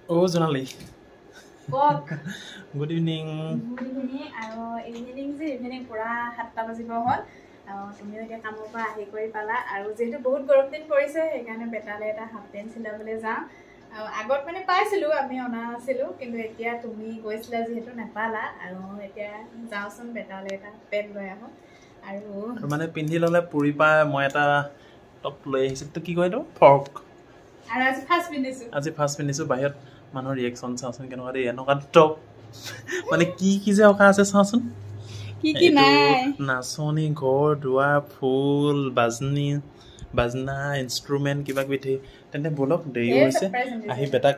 Oh, Jonali. Walk. Good evening. Good evening. Aro evening je evening pura 7টা বাজিব হল। তুমি এতিয়া কামৰ পৰা আহি কৰি পালা আৰু যেহেতু বহুত গৰম দিন পৰিছে সেইকাৰণে বেটালে এটা হাফ পেন্ট চিলাবলৈ যাওঁ। আগত মানে পাইছিলো আমি অনা নাছিলো কিন্তু এতিয়া তুমি গৈছিলা যেহেতু নাপালা আৰু এতিয়া যাওঁচোন বেটালে এটা পেন্ট লৈ আহো আৰু মানে পিন্ধি ললে পুৰি পাই মই এটা টপ লৈ আহিছো তো কি কয় তো ফ্ৰক আৰু আজি ফাৰ্স্ট পিন্ধিছো বাহিৰত মানুহৰ ৰিয়েকচন চাওঁচোন কেনেকুৱা দেই এনেকুৱা টপ মানে কি যে অকা আছে চাওঁচোন কি নাই নাচনি ঘৰ দুৱাৰ ফুল বাজনা ইনষ্ট্ৰুমেণ্ট কিবা কিবি তেন্তে বলক দেৰিও হৈছে আহি বেটাক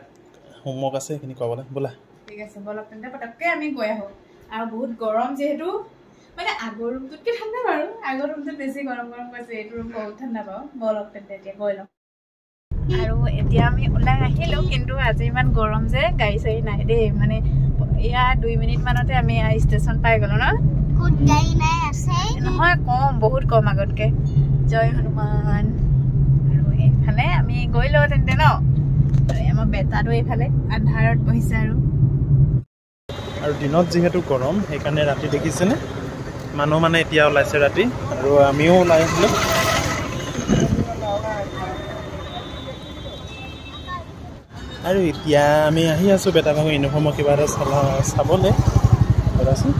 হোমৱৰ্ক আছে সেইখিনি কৰাবলৈ ব'লা ঠিক আছে বলক তেন্তে পটককৈ আমি গৈ আহোঁ আৰু বহুত গৰম যিহেতু মানে আগৰ ৰুমটোতকৈ ঠাণ্ডা বাৰু আগৰ ৰুমটোত বেছি গৰম কৰিছে এইটো ৰুম বহুত ঠাণ্ডা পাওঁ বলক তেন্তে এতিয়া গৈ লওঁ আৰু এতিয়া আমি ওলাই আহিলোঁ কিন্তু আজি ইমান গৰম যে গাড়ী চাড়ী নাই দেই মানে ইয়াত 2 মিনিট মানতে আমি ষ্টেচন পাই গ'লো ন গাড়ী নাই আছে নহয় কম বহুত কম আগতকৈ জয় হনুমান আৰু এইফালে আমি গৈ লওঁ তেন্তে ন আমাৰ বেটাটো এইফালে আন্ধাৰত বহিছে আৰু দিনত যিহেতু গৰম সেইকাৰণে ৰাতি দেখিছেনে মানুহ মানে এতিয়া ওলাইছে ৰাতি আৰু আমিও ওলাই আহিলোঁ আৰু এতিয়া আমি আহি আছোঁ বেটা ভাগৰ ইউনিফৰ্মৰ কিবা এটা চাবলৈ ৰ'বাচোন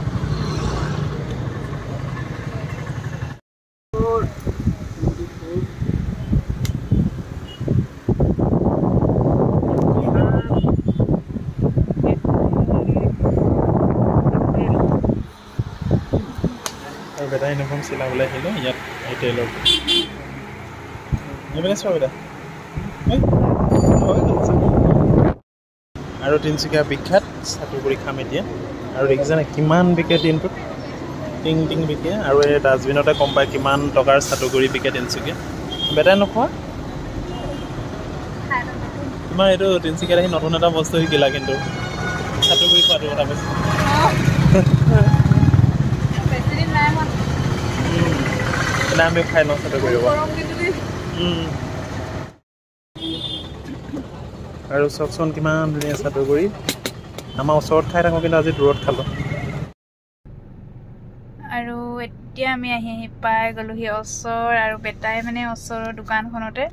আৰু বেটা ইউনিফৰ্ম চিলাবলৈ আহিলোঁ ইয়াত এই টেইলৰ এইবিলাক চোৱা বেটা আৰু তিনিচুকীয়া বিখ্যাত চাটুগুৰি খাম এতিয়া আৰু দেখিছেনে কিমান বিকে দিনটোত টিং বিকে আৰু এই ডাষ্টবিনতে গম পায় কিমান টকাৰ চাটুগুৰি বিকে তিনিচুকীয়া বেটাই নোখোৱা তোমাৰ এইটো তিনিচুকীয়াত আহি নতুন এটা বস্তু শিকিলা কিন্তু চাটুগুৰি খোৱাটো কথা কৈছে আমি খাই লওঁ চাটুগুৰি আৰু চাওকচোন কিমান ধুনীয়া চাটুগুৰি আমাৰ ওচৰত খাই থাকোঁ কিন্তু আজি দূৰত খালোঁ আৰু এতিয়া আমি আহি পাই গ'লোহি ওচৰ আৰু বেটাই মানে ওচৰৰ দোকানখনতে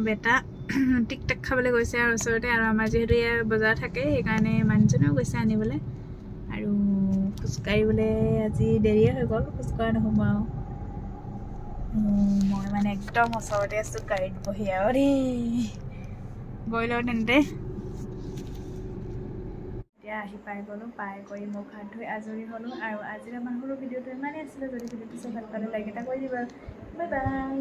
বেটা টিক টাক খাবলৈ গৈছে আৰু ওচৰতে আৰু আমাৰ যিহেতু ইয়াৰ বজাৰ থাকে সেইকাৰণে মানুহজনেও গৈছে আনিবলৈ আৰু খোজকাঢ়িবলৈ আজি দেৰিয়ে হৈ গ'ল খোজকঢ়া নহ'ব আৰু মই মানে একদম ওচৰতে আছোঁ গাড়ীত বহি আৰু দেই গৈ লওঁ তেন্তে এতিয়া আহি পাই গ'লোঁ পাই কৰি মুখ হাত ধুই আজৰি হ'লোঁ আৰু আজিৰ আমাৰ সৰু ভিডিঅ'টো ইমানেই আছিলে যদি ভিডিঅ'টো চাই ভাল পালে লাইক এটা কৰি দিবা বাই বাই